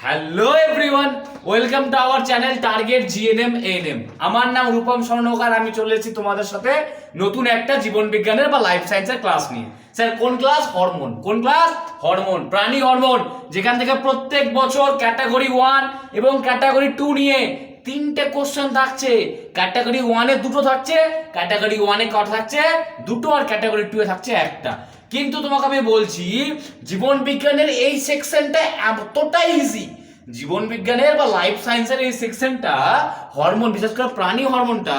Hello everyone, welcome to our channel target GNM ANM. আমার নাম রূপম স্বর্ণকার। আমি চলে এসেছি তোমাদের সাথে নতুন একটা জীবন বিজ্ঞানের বা লাইফ সায়েন্সের ক্লাস নিয়ে। স্যার কোন ক্লাস? হরমোন। কোন ক্লাস? হরমোন, প্রাণী হরমোন, যেখান থেকে প্রত্যেক বছর ক্যাটাগরি 1 এবং ক্যাটাগরি 2 নিয়ে তিনটে কোশ্চেন থাকছে। ক্যাটাগরি 1 এ দুটো থাকছে, ক্যাটাগরি 1 এ কটা থাকছে? দুটো, আর ক্যাটাগরি 2 এ থাকছে একটা। কিন্তু তোমাকে আমি বলছি জীবন বিজ্ঞানের এই সেকশনটা এতটাই ইজি, জীবন বিজ্ঞানের বা লাইফ সায়েন্সের এই সেকশনটা হরমোন, বিশেষ করে প্রাণী হরমোনটা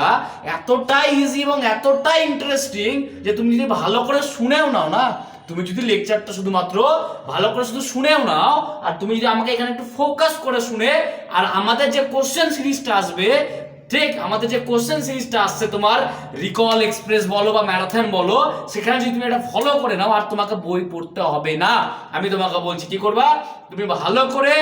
এতটাই ইজি এবং এতটাই ইন্টারেস্টিং যে তুমি যদি ভালো করে শুনেও নাও না, তুমি যদি লেকচারটা শুধুমাত্র ভালো করে শুধু শুনেও নাও, আর তুমি যদি আমাকে এখানে একটু ফোকাস করে শুনে, আর আমাদের যে কোশ্চেন সিরিজটা আসবে, ঠিক আমাদের যে কোশ্চেন সিরিজটা আসছে তোমার রিকল এক্সপ্রেস বলো বা ম্যারাথন বলো, সেখানে যদি তুমি এটা ফলো করে নাও, আর তোমাকে বই পড়তে হবে না। আমি তোমাকে বলছি কি করবা, তুমি ভালো করে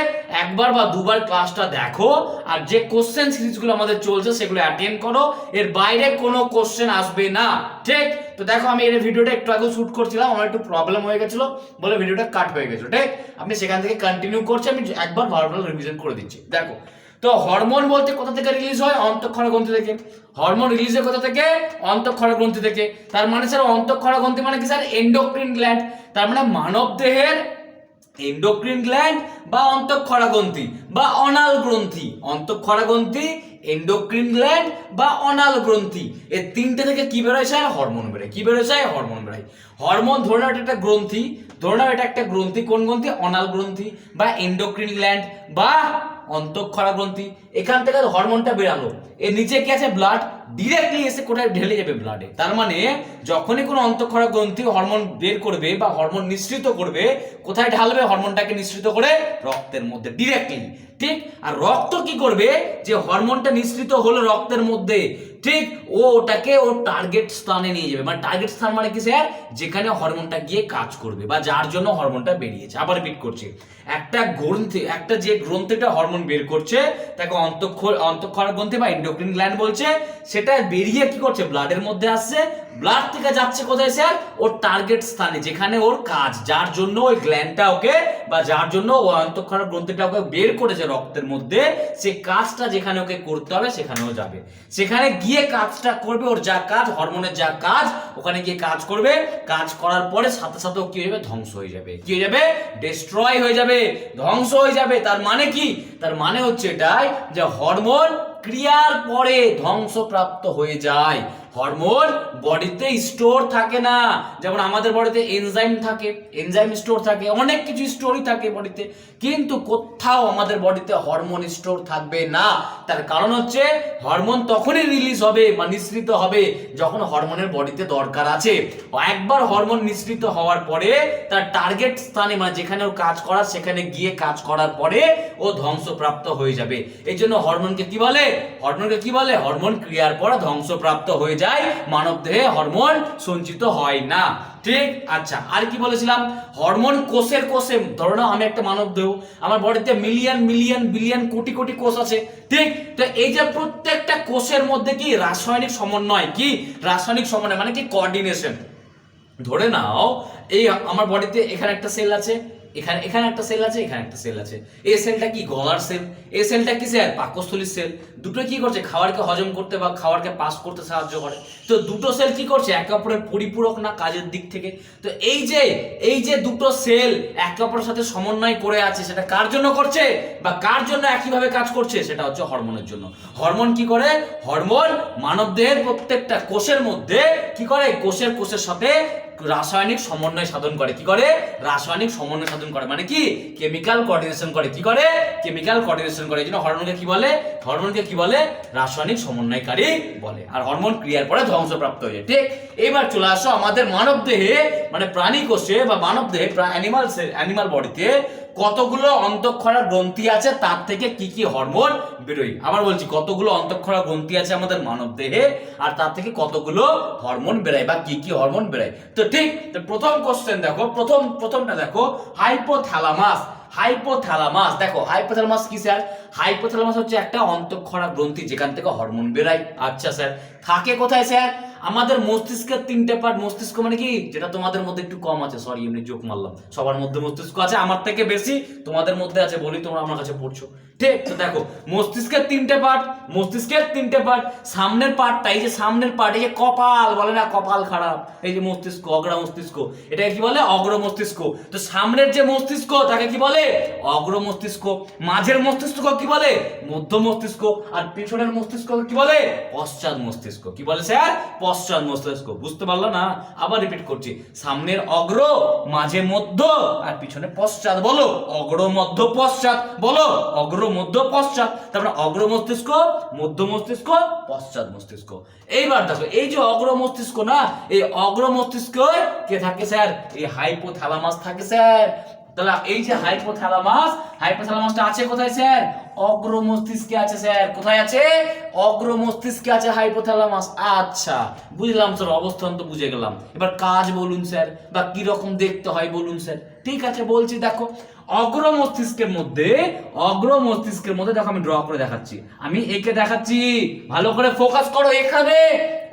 একবার বা দুবার ক্লাসটা দেখো, আর যে কোশ্চেন সিরিজগুলো আমাদের চলছে সেগুলো অ্যাটেন্ড করো। এর বাইরে কোনো কোশ্চেন আসবে না, ঠিক? তো দেখো, আমি এই ভিডিওটা একটু আগে শুট করছিলাম, আমার একটু প্রবলেম হয়ে গেছিল বলে ভিডিওটা কাট হয়ে গেছিল, ঠিক? আমি সেখান থেকে কন্টিনিউ করছি, আমি একবার ভালো রিভিশন করে দিচ্ছি। দেখো, তো হরমোন বলতে কোথা থেকে রিলিজ হয়? অন্তঃক্ষরা গ্রন্থি থেকে। হরমোন রিলিজ হয় কোথা থেকে? অন্তঃক্ষরা গ্রন্থি থেকে। তার মানে স্যার অন্তঃক্ষরা গ্রন্থি মানে কি স্যার? Endocrine gland. তার মানে মানব দেহের এন্ডোক্রিন গ্ল্যান্ড বা অন্তঃক্ষরা গ্রন্থি বা অনাল গ্রন্থি, অন্তঃক্ষরা গ্রন্থি, এন্ডোক্রিন গ্ল্যান্ড বা অনাল গ্রন্থি, এই তিনটে থেকে কি বেরোয় স্যার? হরমোন বেরোয়। কি বেরোয় স্যার? হরমোন বেরোয়। হরমোন ধরে নাও এটা একটা গ্রন্থি, ধরে নাও এটা একটা গ্রন্থি। কোন গ্রন্থি? অনাল গ্রন্থি বা এন্ডোক্রিন গ্ল্যান্ড বা অন্তঃক্ষরা গ্রন্থি। এখান থেকে হরমোনটা বেরালো, এর নিচে কি আছে? ব্লাড। ডিরেক্টলি এসে কোথায় ঢেলে যাবে? ব্লাডে। তার মানে যখনই কোনো অন্তঃক্ষরা গ্রন্থি হরমোন বের করবে বা হরমোন নিঃসৃত করবে, কোথায় ঢালবে হরমোনটাকে? নিঃসৃত করে রক্তের মধ্যে ডিরেক্টলি, ঠিক? আর রক্ত কি করবে? যে হরমোনটা নিঃসৃত হলো রক্তের মধ্যে, ঠিক, ওটাকে ওর টার্গেট স্থানে নিয়ে যাবে। মানে টার্গেট স্থান মানে কি স্যার? যেখানে হরমোনটা গিয়ে কাজ করবে বা যার জন্য হরমোনটা বেরিয়েছে। আবার রিপিট করছি, একটা গ্রন্থি, একটা যে গ্রন্থিটা হরমোন বের করছে তাকে অন্তঃক্ষরা গ্রন্থি বা এন্ডোক্রিন গ্ল্যান্ড বলছে। সেটা বেরিয়ে কি করছে? ব্লাডের মধ্যে আসছে। ব্লাড থেকে যাচ্ছে কোথায় স্যার? ওর টার্গেট স্থানে, যেখানে ওর কাজ, যার জন্য ওই গ্ল্যান্ডটা ওকে বা যার জন্য ও অন্তঃক্ষরা গ্রন্থিটা ওকে বের করেছে রক্তের মধ্যে, সে কাজটা যেখানে ওকে করতে হবে সেখানেও যাবে। সেখানে গিয়ে কাজটা করবে, ওর যা কাজ, হরমোনের যা কাজ, ওখানে গিয়ে কাজ করবে। কাজ করার পরে সাথে সাথে কি হয়ে যাবে? ধ্বংস হয়ে যাবে। কি হয়ে যাবে? ডিস্ট্রয় হয়ে যাবে, ধ্বংস হয়ে যাবে। তার মানে কি? তার মানে হচ্ছে এটাই যে হরমোন ক্রিয়ার পরে ধ্বংসপ্রাপ্ত হয়ে যায়। হরমোন বডিতে স্টোর থাকে না। যেমন আমাদের বডিতে এনজাইম থাকে, এনজাইম স্টোর থাকে, অনেক কিছু স্টোরই থাকে বডিতে, কিন্তু কোথাও আমাদের বডিতে হরমোন স্টোর থাকবে না। তার কারণ হচ্ছে হরমোন তখনই রিলিজ হবে বা নিঃসৃত হবে যখন হরমোনের বডিতে দরকার আছে। একবার হরমোন নিঃসৃত হওয়ার পরে তার টার্গেট স্থানে, মানে যেখানে ও কাজ করার, সেখানে গিয়ে কাজ করার পরে ও ধ্বংসপ্রাপ্ত হয়ে যাবে। এই জন্য হরমোনকে কি বলে? হরমোনকে কি বলে? হরমোন ক্রিয়ার পর ধ্বংসপ্রাপ্ত হয়ে যায়, মানব দেহে হরমোন সঞ্চিত হয় না, ঠিক? আচ্ছা, আর কি বলেছিলাম? হরমোন কোষের কোষে, ধরো না আমি একটা মানব দেহ, আমার বডিতে million million billion crore crore কোষ আছে, ঠিক? তো এই যে প্রত্যেকটা কোষের মধ্যে কি রাসায়নিক সমন্বয়, কি রাসায়নিক সমন্বয় মানে কি? কোঅর্ডিনেশন। ধরে নাও এই আমার বডিতে এখানে একটা সেল আছে, এখানে এখানে একটা সেল আছে, এখানে একটা সেল আছে। এই সেলটা কি? গলার সেল। এই সেলটা কি স্যার? পাকস্থলীর সেল। দুটো কি করছে? খাবারকে হজম করতে বা খাবারকে পাস করতে সাহায্য করে। তো দুটো সেল কি করছে? একে অপরের পরিপূরক না কাজের দিক থেকে? তো এই যে দুটো সেল একে অপরের সাথে সমন্বয় করে আছে, সেটা কার জন্য করছে বা কার জন্য একইভাবে কাজ করছে? সেটা হচ্ছে হরমোনের জন্য। হরমোন কি করে? হরমোন মানবদেহের প্রত্যেকটা কোষের মধ্যে কি করে? কোষের সাথে রাসায়নিক সমন্বয় সাধন করে। কি করে? রাসায়নিক সমন্বয় সাধন করে, মানে কি? কেমিক্যাল কোঅর্ডিনেশন করে। কি করে? কেমিক্যাল কোঅর্ডিনেশন করে। এই জন্য হরমোনকে কি বলে? হরমোনকে কি বলে? রাসায়নিক সমন্বয়কারী বলে। আর হরমোন ক্রিয়ার পরে ধ্বংসপ্রাপ্ত হয়ে যায়, ঠিক? এবার চলে আসো আমাদের মানব দেহে, মানে প্রাণী কোষে বা মানব দেহে, অ্যানিমাল বডিতে কতগুলো অন্তঃক্ষরা গ্রন্থি আছে, তার থেকে কি কি হরমোন বেরোয়। আবার বলছি, কতগুলো অন্তঃক্ষরা গ্রন্থি আছে আমাদের মানব দেহে, আর তার থেকে কতগুলো হরমোন বেরোয় বা কি কি হরমোন বেরোয়। তো ঠিক, তো প্রথম কোশ্চেন দেখো, প্রথমটা দেখো, হাইপোথ্যালামাস। হাইপোথ্যালামাস, দেখো হাইপোথ্যালামাস কি স্যার? হাইপোথ্যালামাস হচ্ছে একটা অন্তঃক্ষরা গ্রন্থি যেখান থেকে হরমোন বেরোয়। আচ্ছা স্যার, থাকে কোথায় স্যার? আমাদের মস্তিষ্কের 3টে পার্ট। মস্তিষ্ক মানে কি, যেটা তোমাদের মধ্যে একটু কম আছে, সরি এমনি জোক মারলাম, সবার মধ্যে মস্তিষ্ক আছে, আমার থেকে বেশি তোমাদের মধ্যে আছে বলি তোমরা আমার কাছে পড়ছো, ঠিক? তো দেখো মস্তিষ্কের 3টে পার্ট, মস্তিষ্কের 3টে পার্ট। সামনের পার্টটা, এই যে সামনের পার্ট, এই যে কপাল বলে না, কপাল খারাপ, এই যে মস্তিষ্ক, অগ্র মস্তিষ্ক, এটাকে কি বলে? অগ্র মস্তিষ্ক। তো সামনের যে মস্তিষ্ক তাকে কি বলে? অগ্র মস্তিষ্ক। মাঝের মস্তিষ্ক কি বলে? মধ্য মস্তিষ্ক। আর পেছনের মস্তিষ্ক কি বলে? পশ্চাৎ মস্তিষ্ক। কি বলে স্যার? পশ্চাৎ মস্তিষ্ক। বুঝতে পারলো না? আবার রিপিট করছি, সামনের অগ্র, মাঝে মধ্য, আর পিছনে পশ্চাৎ। বলো অগ্র মধ্য পশ্চাৎ, বলো অগ্র মধ্য পশ্চাৎ। তারপরে অগ্র মস্তিষ্ক, মধ্য মস্তিষ্ক, পশ্চাৎ মস্তিষ্ক। এইবার দেখো এই যে অগ্র মস্তিষ্ক না, এই অগ্র মস্তিষ্কে কে থাকে স্যার? এই হাইপোথ্যালামাস থাকে স্যার। তাহলে এই যে হাইপোথ্যালামাস, হাইপোথ্যালামাসটা আছে কোথায় স্যার? অগ্র মস্তিষ্কে আছে স্যার। কোথায় আছে? অগ্র মস্তিষ্কে আছে হাইপোথ্যালামাস। আচ্ছা বুঝলাম স্যার, অবস্থান তো বুঝে গেলাম, এবার কাজ বলুন স্যার, বা কি রকম দেখতে হয় বলুন স্যার। ঠিক আছে বলছি, দেখো অগ্র মস্তিষ্কের মধ্যে, অগ্র মস্তিষ্কের মধ্যে দেখো আমি ড্র করে দেখাচ্ছি, আমি একে দেখাচ্ছি, ভালো করে ফোকাস করো, এখানে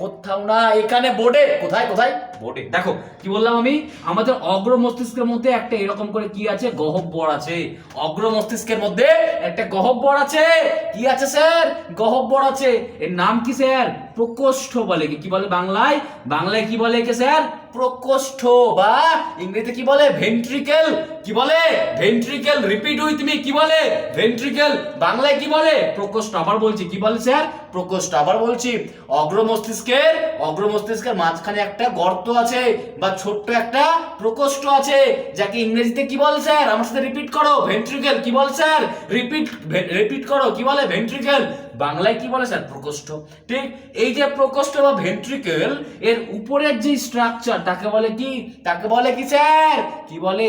কোথাও না, এখানে বোর্ডে। কোথায় কোথায়? বোর্ডে। দেখো কি বললাম আমি, আমাদের অগ্র মস্তিষ্কের মধ্যে একটা এরকম করে কি আছে? গহ্বর আছে। অগ্র মস্তিষ্কের মধ্যে একটা গহ্বর আছে। কি আছে স্যার? গহ্বর আছে। এর নাম কি স্যার? প্রকোষ্ঠ বলে। কি বলে বাংলায়? বাংলায় কি বলে একে স্যার? প্রকোষ্ঠ, বা ইংরেজিতে কি বলে? ভেন্ট্রিকেল। কি বলে? ভেন্ট্রিকেল। রিপিট উইথ মি, কি বলে? ভেন্ট্রিকেল। বাংলায় কি বলে? প্রকোষ্ঠ। আবার বলছি, কি বলে স্যার? প্রকোষ্ঠ। আবার বলছি, অগ্র মস্তিষ্কের মাঝখানে একটা গর্ত আছে, বা ছোট্ট একটা প্রকোষ্ঠ আছে, যাকে ইংরেজিতে কি বলে স্যার? আমার সাথে রিপিট করো, ভেন্ট্রিকেল। কি বল স্যার? রিপিট করো, কি বলে? ভেন্ট্রিকেল। বাংলায় কি বলে স্যার? প্রকোষ্ঠ। ঠিক, এই যে প্রকোষ্ঠ বা ভেন্ট্রিকেল, এর উপরের যে স্ট্রাকচার তাকে বলে কি? তাকে বলে কি স্যার? কি বলে?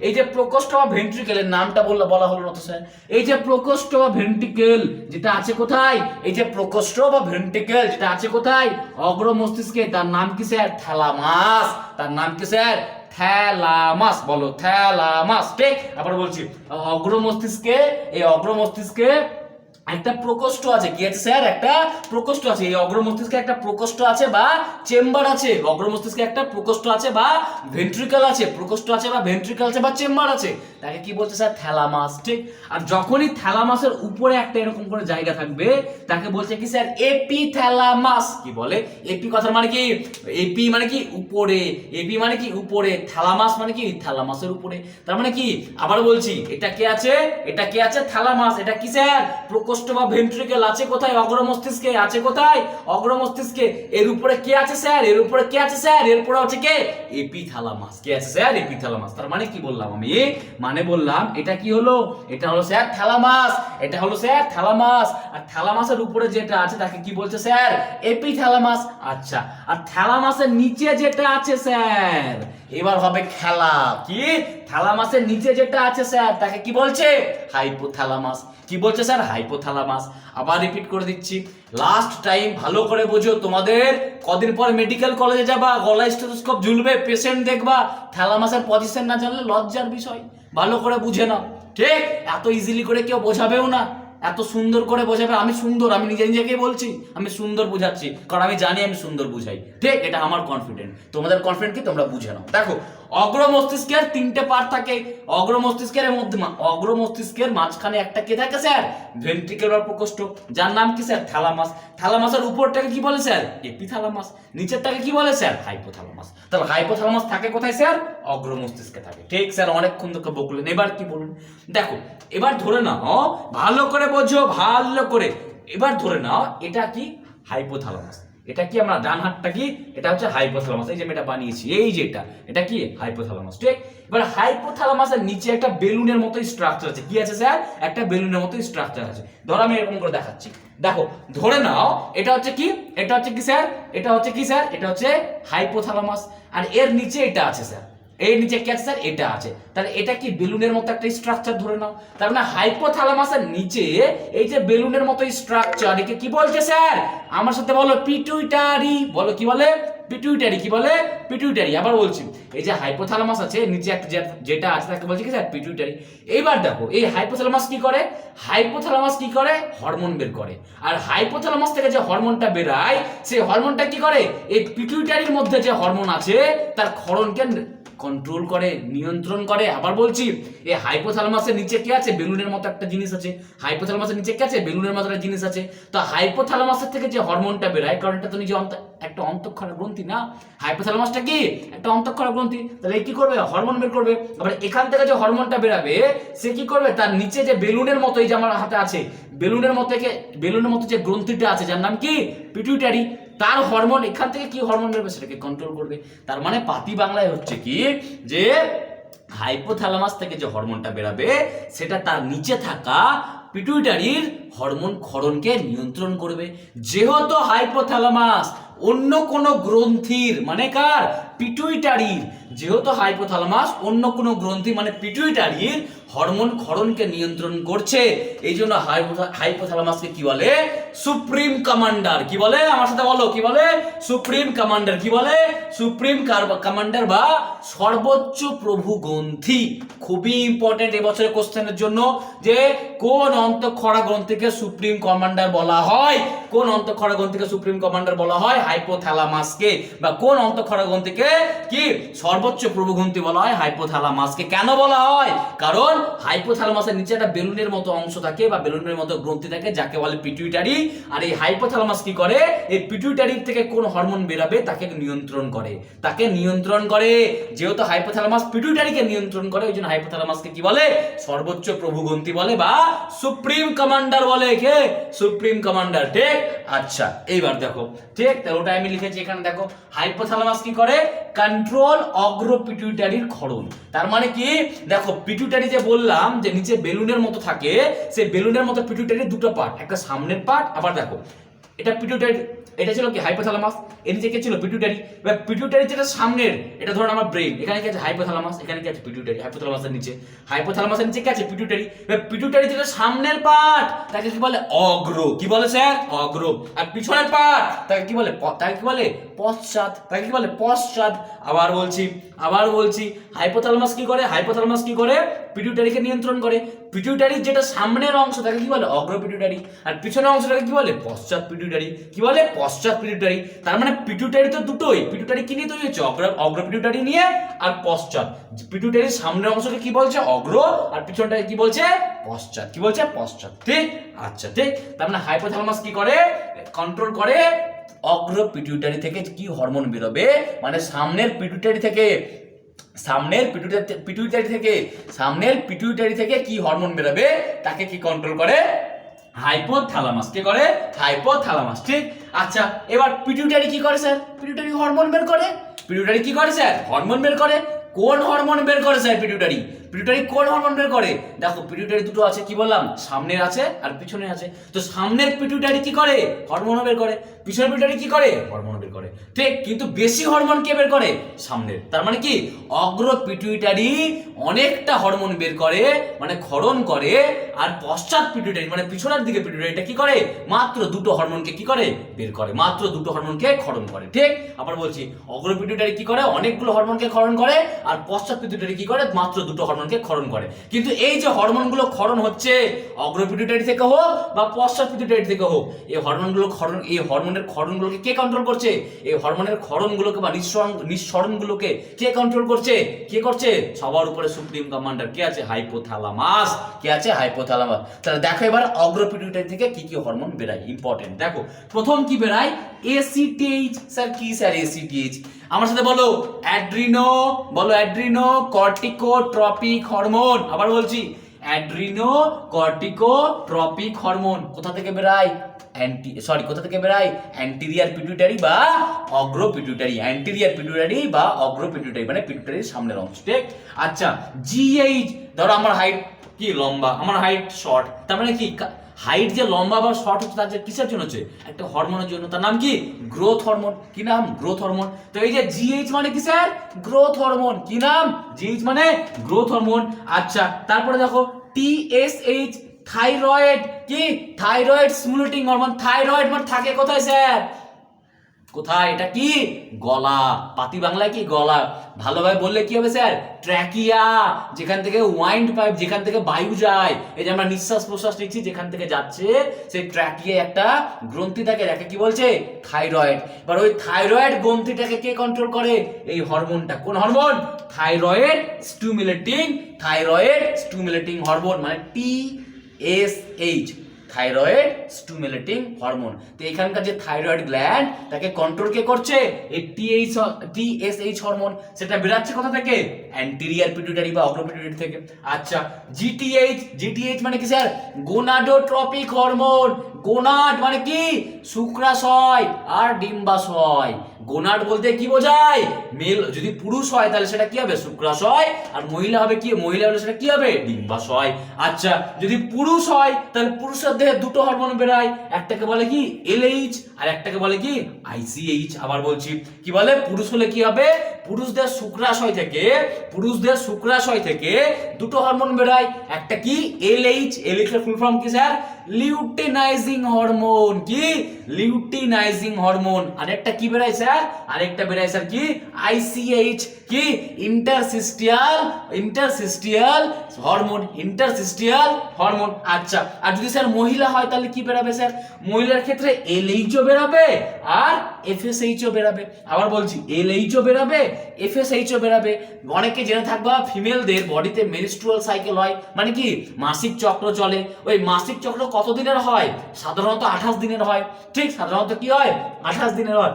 এই যে প্রকোষ্ঠ বা ভেন্ট্রিকেলের নামটা বলা হলো না তো স্যার। এই যে প্রকোষ্ঠ বা ভেন্ট্রিকেল যেটা আছে কোথায়? এই যে প্রকোষ্ঠ বা ভেন্ট্রিকেল যেটা আছে কোথায়? অগ্র মস্তিষ্কে। তার নাম কি স্যার? থ্যালামাস। তার নাম কি স্যার? থ্যালামাস। বলো থ্যালামাস। ঠিক, আবার বলছি, অগ্র মস্তিষ্কে, এই অগ্র মস্তিষ্কে একটা প্রকোষ্ঠ আছে। কি আছে স্যার? একটা প্রকোষ্ঠ আছে। এই অগ্র মস্তিষ্কে একটা প্রকোষ্ঠ আছে বা চেম্বার আছে। অগ্র মস্তিষ্কে একটা প্রকোষ্ঠ আছে বা ভেন্ট্রিকল আছে। প্রকোষ্ঠ আছে বা ভেন্ট্রিকল আছে বা চেম্বার আছে, তাকে কি বলছে স্যার? থ্যালামাস। ঠিক, আর যখনই থ্যালামাসের উপরে একটা এরকম করে জায়গা থাকবে তাকে বলছে কি স্যার? এপিথ্যালামাস। কি বলে? এপি কথার মানে কি? এপি মানে কি? উপরে। এপি মানে কি? উপরে। থ্যালামাস মানে কি? থ্যালামাসের উপরে। তার মানে কি? আবার বলছি, এটা কে আছে? এটা কে আছে? থ্যালামাস। এটা কি স্যার? প্রকোষ্ঠ বা ভেন্ট্রিকল আছে কোথায়? অগ্র মস্তিষ্কে। আছে কোথায়? অগ্র মস্তিষ্কে। এর উপরে কে আছে স্যার? এর উপরে কে আছে স্যার? এর উপরে আছে কে? এপিথ্যালামাস। কে আছে স্যার? এপিথ্যালামাস। তার মানে কি বললাম আমি? মানে বললাম এটা কি হলো? এটা হলো স্যার থ্যালামাস। এটা হলো স্যার থ্যালামাস। আর থ্যালামাসের উপরে যেটা আছে তাকে কি বলছে স্যার? এপিথ্যালামাস। আচ্ছা, আর থ্যালামাসের নিচে যেটা আছে স্যার, এবার হবে খেলা। কি? থ্যালামাসের নিচে যেটা আছে স্যার তাকে কি বলছে? হাইপোথ্যালামাস। কি বলছে স্যার? হাইপোথ্যালামাস। আবার রিপিট করে দিচ্ছি, লাস্ট টাইম ভালো করে বোঝো। তোমাদের কদিন পর মেডিকেল কলেজে যাবা, গলায় স্টেথোস্কোপ ঝুলবে, পেশেন্ট দেখবা, থ্যালামাসের পজিশন না জানলে লজ্জার বিষয়। ভালো করে বুঝে নাও। ঠিক, এত ইজিলি করে কেউ বোঝাবেও না, এত সুন্দর করে বোঝাবে। আমি সুন্দর, আমি নিজেকেই বলছি আমি সুন্দর বুঝাচ্ছি, কারণ আমি জানি আমি সুন্দর বুঝাই। ঠিক, এটা আমার কনফিডেন্ট। তোমাদের কনফিডেন্ট কি? তোমরা বুঝে নাও। দেখো অগ্র মস্তিষ্কের 3টে পার্ট থাকে। অগ্র মস্তিষ্কের মধ্যে, অগ্র মস্তিষ্কের মাঝখানে একটা কে থাকে স্যার? ভেন্ট্রিকেল বা প্রকোষ্ঠ, যার নাম কি স্যার? থ্যালামাস। থ্যালামাসের উপরটাকে কি বলে স্যার? এপিথ্যালামাস। নিচেরটাকে কি বলে স্যার? হাইপোথ্যালামাস। তাহলে হাইপোথ্যালামাস থাকে কোথায় স্যার? অগ্র মস্তিষ্কে থাকে। ঠিক স্যার, অনেকক্ষণ ধরে বকলেন, এবার কি বলুন? দেখো এবার ধরে নাও, ভালো করে বোঝো, ভালো করে। এবার ধরে নাও এটা কি? হাইপোথ্যালামাস। এটা কি? আমরা ডান হাতটা কি? এটা হচ্ছে হাইপোথ্যালামাস। এই যে আমি এটা বানিয়েছি, এই যে এটা কি? হাইপোথ্যালামাস। ঠিক, এবার হাইপোথ্যালামাসের নিচে একটা বেলুনের মতো স্ট্রাকচার আছে। কি আছে স্যার? একটা বেলুনের মতো স্ট্রাকচার আছে। ধরো আমি এরকম করে দেখাচ্ছি। দেখো ধরে নাও এটা হচ্ছে কি? এটা হচ্ছে কি স্যার? এটা হচ্ছে কি স্যার? এটা হচ্ছে হাইপোথ্যালামাস। আর এর নিচে এটা আছে স্যার। এর নিচে কি আছে স্যার? এটা আছে। তাহলে এটা কি? বেলুনের মতো একটা স্ট্রাকচার ধরে নাও। তার মানে হাইপোথ্যালামাসের নিচে এই যে বেলুনের মতো স্ট্রাকচার, একে কি বলছে স্যার? আমার সাথে বলো, পিটুইটারি। বলো, কি বলে? পিটুইটারি। কি বলে? পিটুইটারি। আবার বলছি, এই যে হাইপোথ্যালামাস আছে নিচে একটা যেটা আছে তাকে বলছি কি স্যার? পিটুইটারি। এইবার দেখো এই হাইপোথ্যালামাস কি করে? হাইপোথ্যালামাস কি করে? হরমোন বের করে। আর হাইপোথ্যালামাস থেকে যে হরমোনটা বেরায় সেই হরমোনটা কি করে? এই পিটুইটারির মধ্যে যে হরমোন আছে তার ক্ষরণকে কন্ট্রোল করে, নিয়ন্ত্রণ করে। আবার বলছি, এই হাইপোথ্যালামাসের নিচে কি আছে? বেলুনের মতো একটা জিনিস আছে। হাইপোথ্যালামাসের নিচে কি আছে? বেলুনের মতো একটা জিনিস আছে। তো হাইপোথ্যালামাসের থেকে যে হরমোনটা বেরায়, কারণ এটা তো নিজে একটা অন্তঃক্ষরা গ্রন্থি না? হাইপোথ্যালামাসটা কি? একটা অন্তঃক্ষরা গ্রন্থি। তাহলে কি করবে? হরমোন বের করবে। আবার এখান থেকে যে হরমোনটা বেরাবে সে কি করবে? তার নিচে যে বেলুনের মতো, এই যে আমার হাতে আছে বেলুনের মতো যে গ্রন্থিটা আছে যার নাম কি? পিটুইটারি, তার হরমোন এখান থেকে কি হরমোন বেরোবে সেটাকে কন্ট্রোল করবে। তার মানে পাতি বাংলায় হচ্ছে কি যে হাইপোথ্যালামাস থেকে যে হরমোনটা বেরাবে সেটা তার নিচে থাকা পিটুইটারির হরমোন ক্ষরণকে নিয়ন্ত্রণ করবে। যেহেতু হাইপোথ্যালামাস অন্য কোনো গ্রন্থির মানে কার? পিটুইটারির, যেহেতু হাইপোথ্যালামাস অন্য কোনো গ্রন্থি মানে পিটুইটারির হরমোন ক্ষরণকে নিয়ন্ত্রণ করছে, এই জন্য হাইপোথ্যালামাসকে কি বলে? Supreme commander. কি বলে? আমার সাথে বলো, কি বলে? Supreme commander. কি বলে? সুপ্রিম কমান্ডার বা সর্বোচ্চ প্রভু গ্রন্থি। খুবই ইম্পর্টেন্ট এবছরের কোশ্চেনের জন্য, যে কোন অন্তঃক্ষরা গ্রন্থিকে সুপ্রিম কমান্ডার বলা হয়? কোন অন্তঃক্ষরা গ্রন্থিকে সুপ্রিম কমান্ডার বলা হয়? হাইপোথ্যালামাসকে। বা কোন অন্তঃক্ষরা গ্রন্থিকে কি সর্বোচ্চ প্রভু গ্রন্থি বলা হয়? হাইপোথ্যালামাসকে। কেন বলা হয়? কারণ হাইপোথ্যালামাসের নিচে একটা বেলুনের মতো অংশ থাকে বা বেলুনের মতো গ্রন্থি থাকে যাকে বলে পিটুইটারি। আর এই হাইপোথ্যালামাস কি করে? এই পিটুইটারি থেকে কোন হরমোন বেরাবে তাকে নিয়ন্ত্রণ করে, তাকে নিয়ন্ত্রণ করে। যেহেতু হাইপোথ্যালামাস পিটুইটারিকে নিয়ন্ত্রণ করে, ওই জন্য হাইপোথ্যালামাসকে কি বলে? সর্বোচ্চ প্রভু গ্রন্থি বলে বা সুপ্রিম কমান্ডার বলে। কে? Supreme commander. ঠিক? আচ্ছা, এইবার দেখো, ঠিক তাহলে ওটা আমি লিখেছি এখানে। দেখো হাইপোথ্যালামাস কি করে? কন্ট্রোল অগ্র পিটুইটারির ক্ষরণ। তার মানে কি? দেখো পিটুইটারি যে বললাম যে নিচে বেলুনের মতো থাকে, সেই বেলুনের মতো পিটুইটারির দুটো পার্ট, একটা সামনের পার্ট। আবার দেখো এটা পিটুইটারি, এটা ছিল কি? হাইপোথ্যালামাস। এর নিচে কি ছিল? পিটুইটারি। এবার পিটুইটারি যেটা সামনের, এটা ধরুন আমার ব্রেন, এখানে কি আছে? হাইপোথ্যালামাস। এখানে কি আছে? পিটুইটারি। হাইপোথ্যালামাসের নিচে, হাইপোথ্যালামাসের নিচে কি আছে? পিটুইটারি। এবার পিটুইটারি যেটা সামনের পার্ট তাকে কি বলে? অগ্র। কি বলে স্যার? অগ্র। আর পিছনের পার্ট তাকে কি বলে? তাকে কি বলে? পশ্চাৎ। তাকে কি বলে? পশ্চাৎ। আবার বলছি হাইপোথ্যালামাস কি করে? হাইপোথ্যালামাস কি করে? পিটুইটারিকে নিয়ন্ত্রণ করে। পিটুইটারির যেটা সামনের অংশ তাকে কি বলে? অগ্র পিটুইটারি। আর পিছনের অংশটাকে কি বলে? পশ্চাৎ পিটুইটারি। কি বলে? পশ্চাৎ পিটুইটারি। তার মানে পিটুইটারি তো দুটোই। পিটুইটারি কি নিয়ে তৈরি হচ্ছে? অগ্র পিটুইটারি নিয়ে আর পশ্চাৎ। পিটুইটারির সামনের অংশকে কি বলছে? অগ্র। আর পিছনটাকে কি বলছে? পশ্চাৎ। কি বলছে? পশ্চাৎ। ঠিক? আচ্ছা, ঠিক। তার মানে হাইপোথ্যালামাস কি করে? কন্ট্রোল করে অগ্র পিটুইটারি থেকে কি হরমোন বেরোবে, মানে সামনের পিটুইটারি থেকে কি হরমোন বেরোবে তাকে কি কন্ট্রোল করে? হাইপোথ্যালামাস। কি করে? হাইপোথ্যালামাস। ঠিক? আচ্ছা, এবার পিটুইটারি কি করে স্যার? পিটুইটারি হরমোন বের করে। পিটুইটারি কি করে স্যার? হরমোন বের করে। কোন হরমোন বের করে স্যার? পিটুইটারি কোন হরমোন বের করে? দেখো পিটুইটারি দুটো আছে, কি বললাম? সামনের আছে আর পিছনে আছে। তো সামনের পিটুইটারি কি করে? হরমোন বের করে। পিছনের পিটুইটারি কি করে? হরমোন বের করে। ঠিক, কিন্তু বেশি হরমোন কে বের করে? সামনের। তার মানে কি? অগ্র পিটুইটারি অনেকটা হরমোন বের করে, মানে ক্ষরণ করে। আর পশ্চাৎ পিটুইটারি মানে পিছনের দিকে পিটুইটারিটা কি করে? মাত্র দুটো হরমোনকে কি করে? বের করে। মাত্র দুটো হরমোনকে ক্ষরণ করে। ঠিক? আবার বলছি, অগ্র পিটুইটারি কি করে? অনেকগুলো হরমোনকে ক্ষরণ করে। আর পশ্চাৎ পিটুইটারি কি করে? মাত্র দুটো হরমোনকে ক্ষরণ করে। কিন্তু এই যে হরমোনগুলো ক্ষরণ হচ্ছে, অগ্র পিটুইটারি থেকে হোক বা পশ্চাৎ পিটুইটারি থেকে হোক, এই হরমোনের ক্ষরণগুলোকে কে কন্ট্রোল করছে? এই হরমোনের ক্ষরণগুলোকে বা নিঃসরণগুলোকে কে কন্ট্রোল করছে? কে করছে? সবার উপরে সুপ্রিম কমান্ডার কে আছে? হাইপোথ্যালামাস। কে আছে? হাইপোথ্যালামাস। তাহলে দেখো এবার অগ্র পিটুইটারি থেকে কি কি হরমোন বেরায়, ইম্পর্টেন্ট। দেখো প্রথম কি বেরায়? এসিটিএইচ। স্যার কি স্যার এসিটিএইচ? আমার সাথে বলো, অ্যাড্রিনো কর্টিকোট্রপিক হরমোন। আবার বলছি, অ্যাড্রিনো কর্টিকোট্রপিক হরমোন কোথা থেকে বেরায়? কোথা থেকে বেরায়? অ্যান্টেরিয়র পিটুইটারি বা অগ্র পিটুইটারি। অ্যান্টেরিয়র পিটুইটারি বা অগ্র পিটুইটারি মানে পিটুইটারির সামনের অংশ। ঠিক? আচ্ছা, জিএইচ। ধরো আমার হাইট কি লম্বা, আমার হাইট শর্ট, তার মানে কি হাইট যে লম্বা বা শর্ট হচ্ছে তার যে কিসের জন্য হচ্ছে? একটা হরমোনের জন্য। তার নাম কি? Growth hormone. কি নাম? Growth hormone. তো এই যে জিএইচ মানে কি স্যার? Growth hormone. কি নাম? জিএইচ মানে গ্রোথ হরমোন। আচ্ছা, তারপরে দেখো টিএসএইচ, থাইরয়েড। কি? Thyroid stimulating hormone. থাইরয়েড মানে থাকে কোথায় স্যার? কোথায়? এটা কি? গলা। পাতি বাংলায় কি? গলা। ভালোভাবে বললে কি হবে স্যার? ট্র্যাকিয়া, যেখান থেকে ওয়াইন্ড পাইপ, যেখান থেকে বায়ু যায়, এই যে আমরা নিঃশ্বাস প্রশ্বাস নিচ্ছি যেখান থেকে যাচ্ছে, সেই ট্র্যাকিয়ায় একটা গ্রন্থি থাকে, যাকে কি বলছে? থাইরয়েড। এবার ওই থাইরয়েড গ্রন্থিটাকে কে কন্ট্রোল করে? এই হরমোনটা। কোন হরমোন? থাইরয়েড স্টিমুলেটিং হরমোন, মানে TSH, থাইরয়েড স্টিমুলেটিং হরমোন। তো এখানকার যে থাইরয়েড গ্ল্যান্ড, তাকে কন্ট্রোল কে করছে? এই TSH হরমোন। সেটা বেরাচ্ছে কোথা থেকে? অ্যান্টেরিয়র পিটুইটারি বা অগ্র পিটুইটারি থেকে। আচ্ছা, GTH মানে কি স্যার? Gonadotropic hormone. গোনাড মানে কি? শুক্রাশয় আর ডিম্বাশয়। গোনাড বলতে কি বোঝায়? মেল যদি পুরুষ হয় তাহলে সেটা কি হবে? শুক্রাশয়। আর মহিলা হবে কি? মহিলা হলে সেটা কি হবে? ডিম্বাশয়। আচ্ছা, যদি পুরুষ হয় তাহলে পুরুষের দেহে দুটো হরমোন বেরায়, একটাকে বলে কি? LH, আর একটাকে বলে কি? ICH। আবার বলছি, কি বলে? পুরুষ হলে কি হবে? পুরুষদের শুক্রাশয় থেকে দুটো হরমোন বেরায়, একটা কি? LH এর ফুল ফর্ম কি স্যার? Luteinising hormone. কি? Luteinising hormone. আরেকটা কি বেরায় স্যার? আরেকটা বেরায় স্যার কি? ICH, কি? ইন্টারসিস্টিয়াল হরমোন। আচ্ছা, আর যদি স্যার মহিলা হয় তাহলে কি বেরাবে স্যার? মহিলার ক্ষেত্রে LH ও বেরাবে আর FSH ও বেরাবে। আবার বলছি, LH ও বেরাবে, FSH ও বেরাবে। অনেকে জেনে থাকবা, ফিমেলদের বডিতে মেনস্ট্রুয়াল সাইকেল হয়, মানে কি? মাসিক চক্র চলে। ওই মাসিক চক্র কত দিনের হয়? সাধারণত 28 দিনের হয়। ঠিক, সাধারণত কি হয়? 28 দিনের হয়।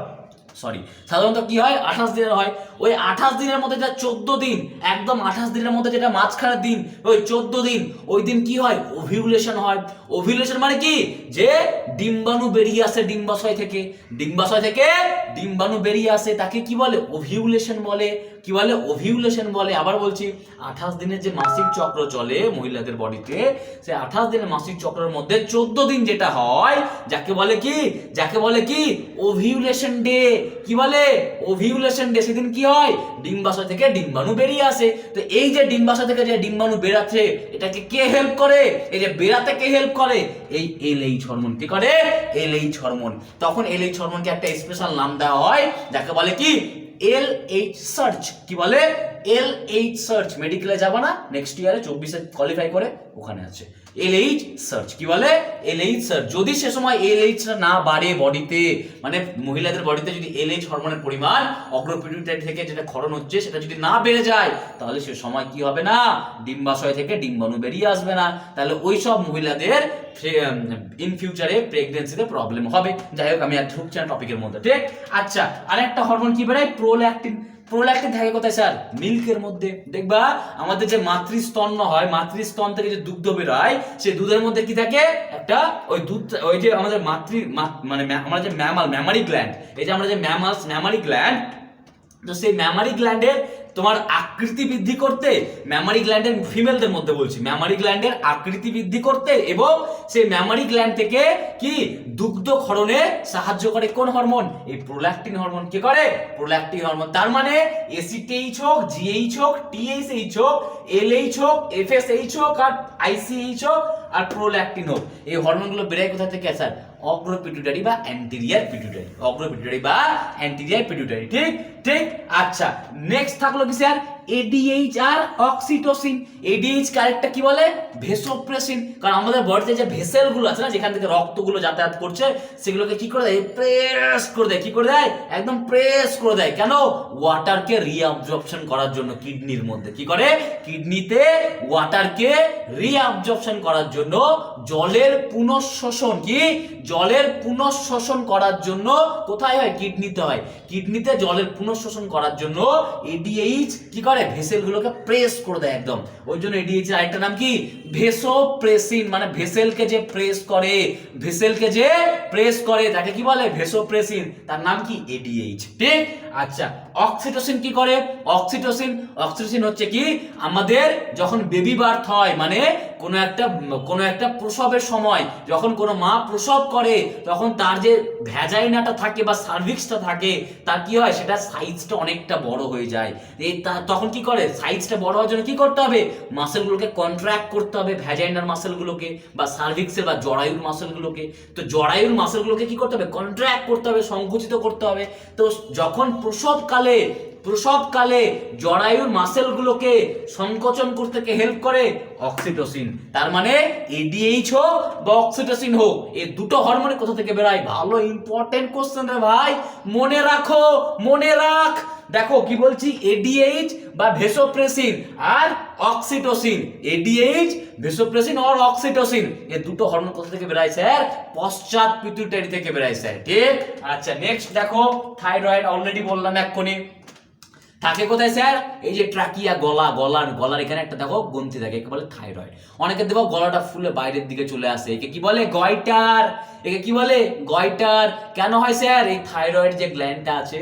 সাধারণত কি হয়? 28 দিনের হয়। ওই 28 দিনের মধ্যে যা 14 দিন, একদম 28 দিনের মধ্যে যেটা মাঝখানের দিন, ওই 14 দিন, ওই দিন কি হয়? ওভিউলেশন হয়। ওভিউলেশন মানে কি? যে ডিম্বাণু বেরিয়ে আসে ডিম্বাশয় থেকে ডিম্বাণু বেরিয়ে আসে, তাকে কি বলে? ওভিউলেশন বলে। কি বলে? ওভিউলেশন বলে। আবার বলছি, 28 দিনের যে মাসিক চক্র চলে মহিলাদের বডিতে, সেই 28 দিনের মাসিক চক্রের মধ্যে 14 দিন যেটা হয়, যাকে বলে কি? Ovulation day. কি বলে? Ovulation day. সেদিন কি হয়? ডিম্বাশয় থেকে ডিম্বাণু বেরিয়ে আসে। তো এই যে ডিম্বাশয় থেকে যে ডিম্বাণু বেরাচ্ছে, এটাকে কে হেল্প করে? এই যে বেরাতে কে হেল্প করে? এই LH হরমোন। কি করে? LH hormone. তখন LH হরমোনকে একটা স্পেশাল নাম দেওয়া হয়, যাকে বলে কি? LH search. কি বলে? LH search. মেডিকেলে যাবা না নেক্সট ইয়ারে 24-এ কোয়ালিফাই করে, ওখানে আছে LH সার্চ। কি বলে? LH search. যদি সে সময় LH না বাড়ে বডিতে, মানে মহিলাদের বডিতে যদি LH হরমোনের পরিমাণ অগ্র পিটুইটারি থেকে যেটা ক্ষরণ হচ্ছে সেটা যদি না বেড়ে যায়, তাহলে সে সময় কি হবে না? ডিম্বাশয় থেকে ডিম্বাণু বেরিয়ে আসবে না। তাহলে ওই সব মহিলাদের ইন ফিউচারে প্রেগন্যান্সিতে প্রবলেম হবে। যাই হোক, আমি আর ঢুকছি না টপিকের মধ্যে। ঠিক। আচ্ছা, আরেকটা হরমোন কি বেরোয়? প্রোল্যাক্টিন থাকে কোথায় স্যার? মিল্কের মধ্যে। দেখবা আমাদের যে মাতৃস্তন হয়, মাতৃস্তন থেকে যে দুগ্ধ বেরোয়, সেই দুধের মধ্যে কি থাকে? একটা ওই দুধ, ওই যে আমাদের মানে আমরা যে ম্যামারি গ্ল্যান্ড, এই যে আমরা যে ম্যামারি গ্ল্যান্ড, তো সেই ম্যামারি গ্ল্যান্ডের তোমার আকৃতি বৃদ্ধি করতে, ম্যামারি গ্ল্যান্ডের ফিমেলদের মধ্যে বলছি, ম্যামারি গ্ল্যান্ডের আকৃতি বৃদ্ধি করতে এবং সেই ম্যামারি গ্ল্যান্ড থেকে কি দুগ্ধ ক্ষরণে সাহায্য করে কোন হরমোন? এই প্রোল্যাক্টিন হরমোন। কি করে? Prolactin hormone. তার মানে ACTH হোক, GH হোক, TSH হোক, LH হোক, FSH হোক আর ICH হোক আর প্রোল্যাক্টিন হোক, এই হরমোনগুলো বেরোয় কোথা থেকে স্যার? অগ্র পিটুইটারি বা অ্যান্টেরিয়র পিটুইটারি। ঠিক। আচ্ছা, নেক্সট থাকলো কি স্যার? ADH আর অক্সিটোসিন। ADH কারেক্টটা কি বলে? ভেসোপ্রেসিন। কারণ আমাদের বডিতে যে ভেসেল গুলো আছে না, যেখান থেকে রক্তগুলো যাতায়াত করছে, সেগুলোকে কি করে দেয়? প্রেস করে দেয়। কি করে দেয়? একদম প্রেস করে দেয়। কেন? ওয়াটারকে রিঅ্যাবজর্পশন করার জন্য। কিডনির মধ্যে কি করে? কিডনিতে ওয়াটারকে রিঅ্যাবজর্পশন করার জন্য, জলের পুনঃশোষণ, কি জলের পুনঃশোষণ করার জন্য কোথায় হয়? কিডনিতে হয়। কিডনিতে জলের পুনঃশোষণ করার জন্য ADH কি করে? ভেসেলগুলোকে প্রেস করে দেয় একদম। ওই জন্য ADH এর আরেকটা নাম কি? ভেসোপ্রেসিন। মানে ভেসেলকে যে প্রেস করে, তাকে কি বলে? ভেসোপ্রেসিন। তার নাম কি? ADH। ঠিক। আচ্ছা, অক্সিটোসিন কি করে? অক্সিটোসিন হচ্ছে কি আমাদের যখন বেবি বার্থ হয়, মানে কোনো একটা প্রসবের সময় যখন কোনো মা প্রসব করে তখন তার যে ভ্যাজাইনাটা থাকে বা সার্ভিক্সটা থাকে তার কি হয়, সেটা সাইজটা অনেকটা বড় হয়ে যায়। তখন কি করে, সাইজটা বড় হওয়ার জন্য কি করতে হবে, মাসেলগুলোকে কন্ট্রাক্ট করতে হবে, ভ্যাজাইনার মাসেলগুলোকে বা সার্ভিক্সের বা জরায়ুর মাসেলগুলোকে। তো জরায়ুর মাসেলগুলোকে কি করতে হবে, কন্ট্রাক্ট করতে হবে, সংকুচিত করতে হবে। তো যখন প্রসবকালে জরায়ুর মাসেলগুলোকে সংকোচন করতে হেল্প করে অক্সিটোসিন। তার মানে এডিএইচ হোক বা অক্সিটোসিন হোক, এই দুটো হরমোনে কোথা থেকে বেরোয়? ভালো ইম্পর্টেন্ট কোশ্চেন রে ভাই, মনে রাখ। দেখো কি বলছি, এডিএইচ বা ভেসোপ্রেসিন আর অক্সিটোসিন, এডিএইচ ভেসোপ্রেসিন আর অক্সিটোসিন, এই দুটো হরমোন কোথা থেকে বেরোয় স্যার? পশ্চাৎ পিটুইটারি থেকে বেরোয় স্যার, ঠিক? আচ্ছা নেক্সট দেখো, থাইরয়েড অলরেডি বললাম এক্ষুনি। থাকে কোথায় স্যার? এই যে ট্রাকিয়া, গলার এখানে একটা দেখো গ্রন্থি থাকে, একে বলে থাইরয়েড। অনেকে দেখো গলাটা ফুলে বাইরের দিকে চলে আসে, একে কি বলে? গয়টার। কেন হয় স্যার? এই থাইরয়েড যে গ্ল্যান্ডটা আছে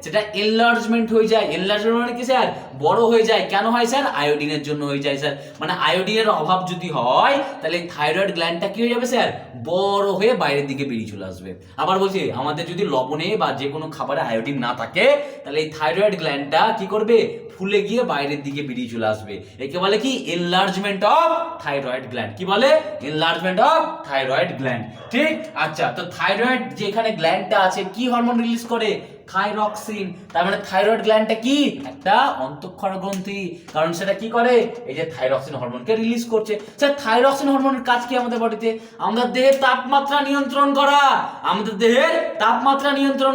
সেটা এনলার্জমেন্ট হয়ে যায়। এনলার্জমেন্ট মানে কি স্যার? বড় হয়ে যায়। কেন হয় স্যার? আয়োডিনের জন্য হয়ে যায় স্যার। মানে আয়োডিনের অভাব যদি হয় তাহলে এই থাইরয়েড গ্ল্যান্ডটা কি হয়ে যাবে স্যার? বড় হয়ে বাইরের দিকে বেরিয়ে চলে আসবে। আবার বলছি, আমাদের যদি লবণে বা যে কোনো খাবারে আয়োডিন না থাকে তাহলে এই থাইরয়েড গ্ল্যান্ডটা কি করবে? ফুলে গিয়ে বাইরের দিকে বেরিয়ে চলে আসবে। একে বলে কি? Enlargement of thyroid gland. কি বলে? এনলার্জমেন্ট অফ থাইরয়েড গ্ল্যান্ড, ঠিক? আচ্ছা, তো থাইরয়েড যে এখানে গ্ল্যান্ডটা আছে কি হরমোন রিলিজ করে? থাইরক্সিন। তার মানে থাইরয়েড গ্ল্যান্ডটা কি? একটা অন্তঃক্ষরা গ্রন্থি, কারণ সেটা কি করে? এই যে থাইরক্সিন হরমোনকে রিলিজ করছে। স্যার থাইরক্সিন হরমোনের কাজ কি আমাদের বডিতে? আমাদের দেহের তাপমাত্রা নিয়ন্ত্রণ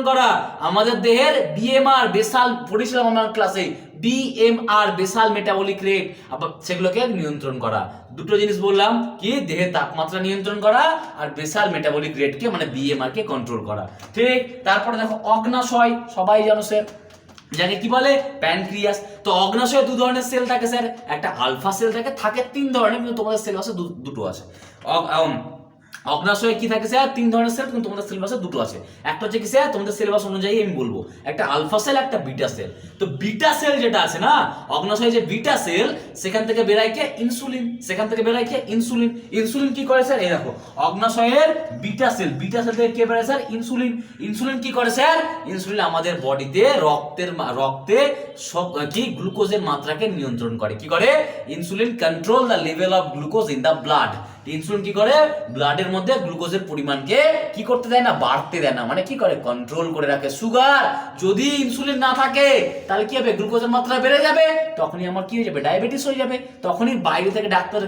করা, আমাদের দেহের বিএমআর, বেসাল, পড়েছিলাম আমার ক্লাসে, বিএমআর বেসাল মেটাবলিক রেট, সেগুলোকে নিয়ন্ত্রণ করা। দুটো জিনিস বললাম, কি? দেহের তাপমাত্রা নিয়ন্ত্রণ করা আর বেসাল মেটাবলিক রেটকে মানে বিএমআর কে কন্ট্রোল করা, ঠিক? তারপরে দেখো অগ্নাশয়, সবাই জানো স্যার, যাকে কি বলে? প্যানক্রিয়াস। তো অগ্নাশয়ে দু ধরনের সেল থাকে স্যার, একটা আলফা সেল থাকে তিন ধরনের, কিন্তু তোমাদের সিলেবাসে দুটো আছে। অগ্নাশয়ে কি থাকে স্যার? তিন ধরনের সেল, কিন্তু তোমাদের সিলেবাসে দুটো আছে। একটা হচ্ছে কি স্যার? তোমাদের সিলেবাস অনুযায়ী আমি বলবো, একটা আলফা সেল, একটা বিটা সেল। তো বিটা সেল যেটা আছে না, অগ্নাশয়ে যে বিটা সেল, সেখান থেকে বেরায় কি? ইনসুলিন। ইনসুলিন কি করে স্যার? এই দেখো, অগ্নাশয়ের বিটা সেল থেকে কি বেরায় স্যার? ইনসুলিন কি করে স্যার? ইনসুলিন আমাদের বডিতে রক্তে কি গ্লুকোজের মাত্রাকে নিয়ন্ত্রণ করে। কি করে? Insulin control the level of glucose in the blood. Insulin কি করে? ব্লাডের মধ্যে গ্লুকোজের পরিমাণকে কি করতে দেয় না? বাড়তে দেয় না, মানে কি করে? কন্ট্রোল করে রাখে। সুগার, যদি ইনসুলিন না থাকে তাহলে কি হবে? গ্লুকোজের মাত্রা বেড়ে যাবে, তখনই আমার কি হয়ে যাবে? ডায়াবেটিস হয়ে যাবে। তখনই বাইরে থেকে ডাক্তার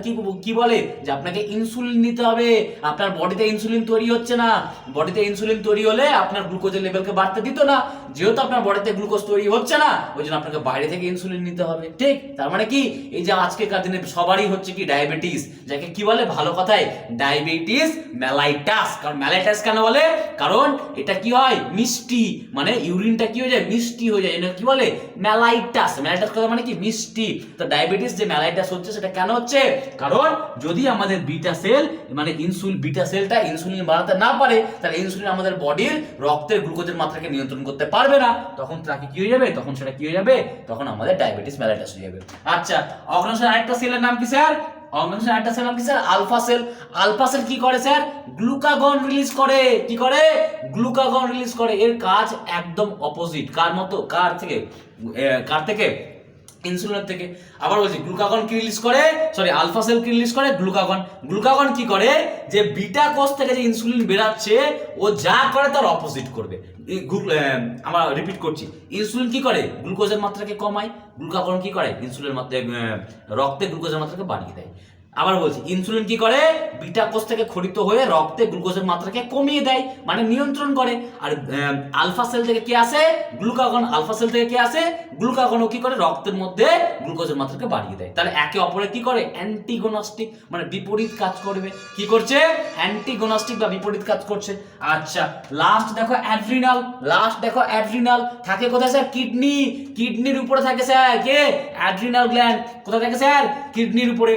কি বলে? যে আপনাকে ইনসুলিন নিতে হবে, আপনার বডিতে ইনসুলিন তৈরি হচ্ছে না। বডিতে ইনসুলিন তৈরি হলে আপনার গ্লুকোজের লেভেলকে বাড়তে দিত না, যেহেতু আপনার বডিতে গ্লুকোজ তৈরি হচ্ছে না, ওই জন্য আপনাকে বাইরে থেকে ইনসুলিন নিতে হবে, ঠিক? তার মানে কি? এই যে আজকেকার দিনে সবারই হচ্ছে কি? ডায়াবেটিস, যাকে কি বলে ভালো কথায়? Diabetes mellitus. কারণ মেলাইটাস কেন বলে? কারণ এটা কি হয়? মিষ্টি, মানে ইউরিনটা কি হয়ে যায়? মিষ্টি হয়ে যায়, এটা কি বলে? মেলাইটাস। কথা মানে কি? মিষ্টি। তো ডায়াবেটিস যে মেলাইটাস হচ্ছে সেটা কেন হচ্ছে? কারণ যদি আমাদের বিটা সেল মানে বিটা সেলটা ইনসুলিন বানাতে না পারে, তাহলে ইনসুলিন আমাদের বডির রক্তের গ্লুকোজের মাত্রাকে নিয়ন্ত্রণ করতে পারবে না, তখন তাকে কি হয়ে যাবে? তখন আমাদের ডায়াবেটিস মেলাইটাস হয়ে যাবে। আচ্ছা, অগ্নাশয়ের আরেকটা সেলের নাম কি sir? Alpha cell. Alpha cell কি করে স্যার? গ্লুকাগন রিলিজ করে। কি করে? গ্লুকাগন রিলিজ করে। এর কাজ একদম অপোজিট। কার থেকে? ইনসুলিনের থেকে। আবার বলছি, গ্লুকাগন কি রিলিজ করে? আলফা সেল কি রিলিজ করে? গ্লুকাগন কি করে? যে বিটা কোষ থেকে যে ইনসুলিন বেরাচ্ছে, ও যা করে তার অপোজিট করবে। আমরা রিপিট করছি, ইনসুলিন কি করে? গ্লুকোজের মাত্রাকে কমায়। গ্লুকাগন কি করে? ইনসুলিনের মাত্রা রক্তে গ্লুকোজের মাত্রাকে বাড়িয়ে দেয়। আবার বলছি, ইনসুলিন কি করে? বিটা কোষ থেকে খরিত হয়ে রক্তে গ্লুকোজের মাত্রাকে কমিয়ে দেয়, মানে নিয়ন্ত্রণ করে। আর আলফা সেল থেকে কি আসে? গ্লুকাগন। আলফা সেল থেকে কি আসে? গ্লুকাগনও কি করে? রক্তের মধ্যে গ্লুকোজের মাত্রাকে বাড়িয়ে দেয়। তাহলে একে অপরের কি করে? অ্যান্টিগোনাস্টিক, মানে বিপরীত কাজ করবে। কি করছে? অ্যান্টিগোনাস্টিক বা বিপরীত কাজ করছে। আচ্ছা, লাস্ট দেখো অ্যাড্রিনাল। থাকে কোথায় স্যার? কিডনির উপরে থাকে স্যার। কে? Adrenal gland. কোথায় থাকে স্যার? কিডনির উপরে।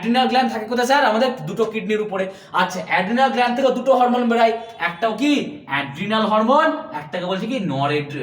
অ্যাড্রিনাল গ্ল্যান্ড থাকে কোথায় স্যার? আমাদের দুটো কিডনির উপরে। আচ্ছা, অ্যাড্রিনাল গ্ল্যান্ড থেকে দুটো হরমোন বেরায়, একটাও কি অ্যাড্রিনাল হরমোন, একটাকে বলছে কি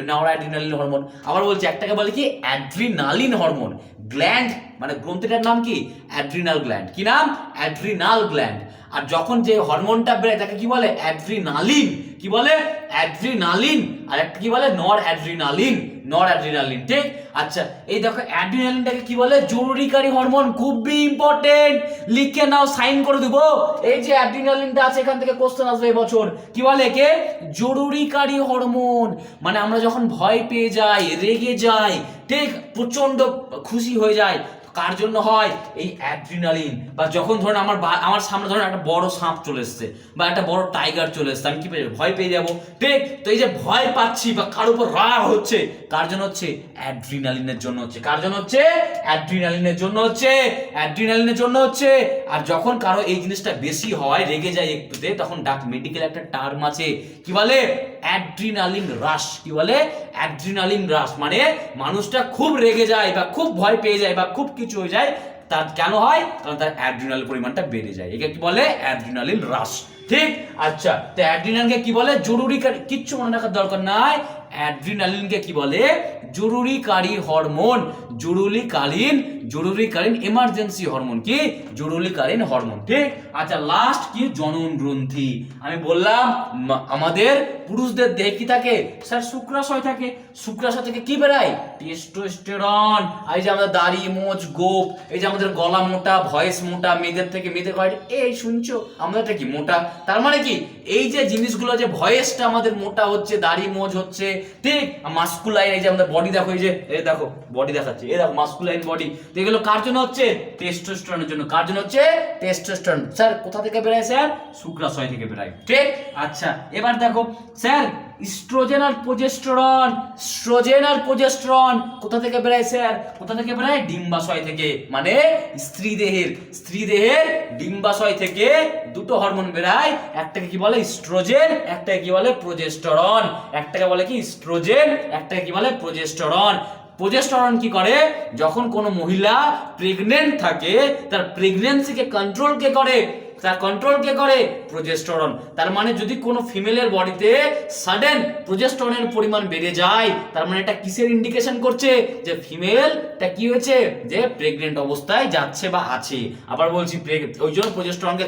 নরঅ্যাড্রিনালিন হরমোন। আবার বলছি একটাকে বলে কি অ্যাড্রিনালিন হরমোন। গ্ল্যান্ড মানে গ্রন্থিটার নাম কি? Adrenal gland. কি নাম? Adrenal gland. আর যখন যে হরমোনটা বেরোয় তাকে কি বলে? অ্যাড্রিনালিন। কি বলে? অ্যাড্রিনালিন। আর একটা কি বলে? নরঅ্যাড্রিনালিন। নরঅ্যাড্রিনালিন, ঠিক। আচ্ছা, এই দেখো অ্যাড্রিনালিনটাকে কি বলে? জরুরিকারী হরমোন। খুবই ইম্পর্টেন্ট, লিখে নাও, সাইন করে দেবো। এই যে অ্যাড্রিনালিনটা আছে, এখান থেকে কোশ্চেন আসবে এবছর। কি বলে একে? জরুরিকারী হরমোন। মানে আমরা যখন ভয় পেয়ে যাই, রেগে যাই, ঠিক, প্রচন্ড খুশি হয়ে যায়, কার জন্য হয়? এই অ্যাড্রিনালিন। বা যখন ধরুন আমার সামনে ধরুন একটা বড় সাপ চলে এসছে বা একটা বড় টাইগার চলে এসছে, আমি কি পেয়ে ভয় পেয়ে যাবো, ঠিক। তো এই যে ভয় পাচ্ছি বা কার উপর রাগ হচ্ছে, কার জন্য হচ্ছে? অ্যাড্রিনালিনের জন্য হচ্ছে। কার জন্য হচ্ছে? অ্যাড্রিনালিনের জন্য হচ্ছে। অ্যাড্রিনালিনের জন্য হচ্ছে। আর যখন কারো এই জিনিসটা বেশি হয়, রেগে যায় একটুতে, তখন মেডিকেল একটা টার্ম আছে, কি বলে? অ্যাড্রিনালিন রাশ। কি বলে? অ্যাড্রিনালিন রাশ। মানে মানুষটা খুব রেগে যায় বা খুব ভয় পেয়ে যায় বা খুব কিছু হয়ে যায়, তার কেন হয়? কারণ তার অ্যাড্রিনাল পরিমাণটা বেড়ে যায়। একে কি বলে? অ্যাড্রিনালিন রাশ, ঠিক। আচ্ছা, তো অ্যাড্রিনালকে কি বলে? জরুরিকারী। কিচ্ছু মনে রাখার দরকার নাই। অ্যাড্রিনালিনকে কি বলে? জরুরিকারী হরমোন। জরুরিকালীন এমার্জেন্সি হরমোন। কি? জরুরিকালীন হরমোন, ঠিক। আচ্ছা, লাস্ট কি? জনন গ্রন্থি। আমি বললাম আমাদের পুরুষদের দেহে কি থাকে স্যার? শুক্রাশয় থাকে। শুক্রাশয় থেকে কি বেরায়? টেস্টোস্টেরন। এই যে আমাদের দাড়ি, মোচ, গোপ, এই যে আমাদের গলা মোটা, ভয়েস মোটা, মেয়েদের থেকে মেয়েদের হয়, এই শুনছো আমাদেরটা কি মোটা। তার মানে কি এই যে জিনিসগুলো, যে ভয়েসটা আমাদের মোটা হচ্ছে, দাড়ি মোচ হচ্ছে, ঠিক। মাস্কুলাইন, এই যে আমাদের বডি দেখো, এই যে এই দেখো বডি দেখাচ্ছে, এই দেখো মাস্কুলাইন বডি। তো এগুলো কার জন্য হচ্ছে? টেস্টোস্টেরনের জন্য। কার জন্য হচ্ছে? টেস্টোস্টেরন। স্যার কোথা থেকে বেরায় স্যার? শুক্রাশয় থেকে বেরায়, ঠিক। আচ্ছা, এবার দেখো স্যার ইস্ট্রোজেন আর প্রোজেস্টেরন। ইস্ট্রোজেন আর প্রোজেস্টেরন কোথা থেকে বেরায় স্যার? কোথা থেকে বেরায়? ডিম্বাশয় থেকে। মানে স্ত্রী দেহের ডিম্বাশয় থেকে দুটো হরমোন বেরায়। একটাকে কি বলে? ইস্ট্রোজেন, একটাকে কি বলে? প্রোজেস্টেরন। একটাকে বলে কি? ইস্ট্রোজেন, একটাকে কি বলে? প্রোজেস্টেরন। প্রোজেস্টেরন কি করে? যখন কোনো মহিলা প্রেগনেন্ট থাকে, তার প্রেগন্যান্সিকে কন্ট্রোল কে করে? তার কন্ট্রোল কে করে? প্রোজেস্টেরন। তার মানে যদি কোনো ফিমেলের বডিতে সাডেন প্রোজেস্টেরনের পরিমাণ বেড়ে যায়, তার মানে এটা কিসের ইন্ডিকেশন করছে? যে ফিমেলটা কি হয়েছে? যে প্রেগনেন্ট অবস্থায় যাচ্ছে বা আছে। আবার বলছি, ওই জন্য প্রোজেস্টেরনকে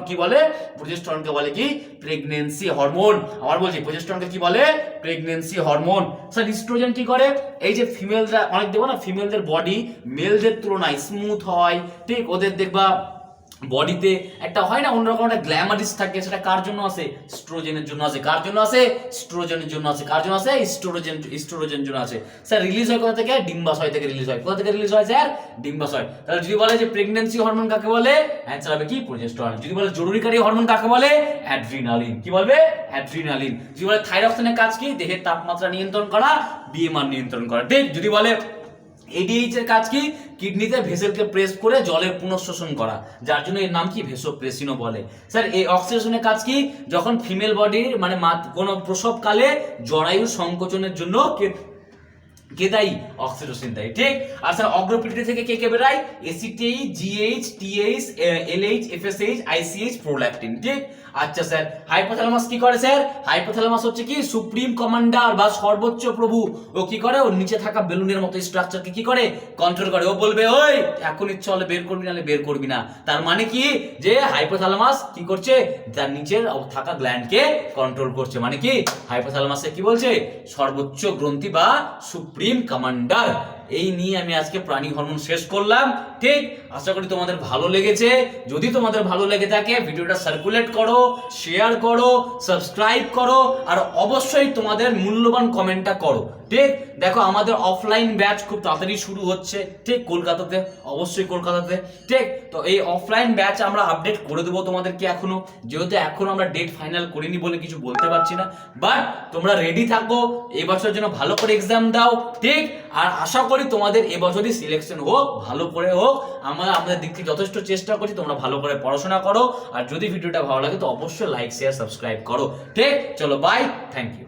কি বলে? প্রোজেস্টেরনকে বলে কি? Pregnancy hormone. আবার বলছি, প্রোজেস্টেরনকে কি বলে? Pregnancy hormone. স্যার ইস্ট্রোজেন কি করে? এই যে ফিমেলরা, অনেক দেখো না ফিমেলদের বডি মেলদের তুলনায় স্মুথ হয়, ঠিক। ওদের দেখবা বডিতে একটা হয় না অন্যরকম একটা গ্ল্যামারিস থাকে, সেটা কার জন্য আছে? স্ট্রোজেনের জন্য আছে। কার জন্য আছে? স্ট্রোজেনের জন্য আছে। কার জন্য আছে? স্ট্রোজেনের জন্য আছে। স্যার রিলিজ হয় কোথা থেকে? ডিম্বাশয় থেকে রিলিজ হয়। কোথা থেকে রিলিজ হয় স্যার? ডিম্বাশয়। তাহলে যদি বলে যে প্রেগন্যান্সি হরমোন কাকে বলে? অ্যানসার হবে কি? প্রোজেস্টেরন। যদি বলে জরুরিকারী হরমোন কাকে বলে? অ্যাড্রিনালিন। কি বলবে? অ্যাড্রিনালিন। যদি বলে থাইরক্সিনের কাজ কি? দেহের তাপমাত্রা নিয়ন্ত্রণ করা, বিএমআর নিয়ন্ত্রণ করা, ঠিক। যদি বলে এডিএইচ এর কাজ কি? কিডনিতে ভেসেলকে প্রেস করে জলের পুনঃশোষণ করা, যার জন্য এর নাম কি? ভেসোপ্রেসিনও বলে। স্যার এই অক্সিডেশনের কাজ কি? যখন ফিমেল বডির মানে কোনো প্রসবকালে জরায়ু সংকোচনের জন্য কে দায়ী? অক্সিটোসিন দায়ী, ঠিক। আর স্যার অগ্রপিঠে থেকে কে বেরায়? ACTH, GH, TH, LH, FSH, ICH, prolactin, ঠিক। আচ্ছা স্যার হাইপোথ্যালামাস কি করে স্যার? হাইপোথ্যালামাস হচ্ছে কি? সুপ্রিম কমান্ডার বা সর্বোচ্চ প্রভু। ও কি করে? ওর নিচে থাকা বেলুনের মতো স্ট্রাকচারকে কি করে? কন্ট্রোল করে। ও বলবে ওই এখন ইচ্ছা হলে বের করবি, নাহলে বের করবি না। তার মানে কি? যে হাইপোথ্যালামাস কি করছে? তার নিচের থাকা গ্ল্যান্ডকে কন্ট্রোল করছে। মানে কি? হাইপোথ্যালামাসে কি বলছে? সর্বোচ্চ গ্রন্থি বা সুপ্রিম কমান্ডার। এই নিয়ে আমি আজকে প্রাণী হরমোন শেষ করলাম, ঠিক। আশা করি তোমাদের ভালো লেগেছে। যদি তোমাদের ভালো লেগে থাকে ভিডিওটা সার্কুলেট করো, শেয়ার করো, সাবস্ক্রাইব করো, আর অবশ্যই তোমাদের মূল্যবান কমেন্টটা করো, ঠিক। দেখো আমাদের অফলাইন ব্যাচ খুব তাড়াতাড়ি শুরু হচ্ছে, ঠিক, কলকাতাতে, অবশ্যই কলকাতাতে, ঠিক। তো এই অফলাইন ব্যাচ আমরা আপডেট করে দেবো তোমাদেরকে এখনো, যেহেতু এখনো আমরা ডেট ফাইনাল করিনি বলে কিছু বলতে পারছি না। বাট তোমরা রেডি থাকো, এবছর জন্য ভালো করে এক্সাম দাও, ঠিক। আর আশা করি তোমাদের এবছরই সিলেকশন হোক, ভালো করে হোক। আমরা আমাদের দিক থেকে যথেষ্ট চেষ্টা করছি, তোমরা ভালো করে পড়াশোনা করো। আর যদি ভিডিওটা ভালো লাগে তো অবশ্যই লাইক, শেয়ার, সাবস্ক্রাইব করো, ঠিক। চলো বাই, থ্যাংক ইউ।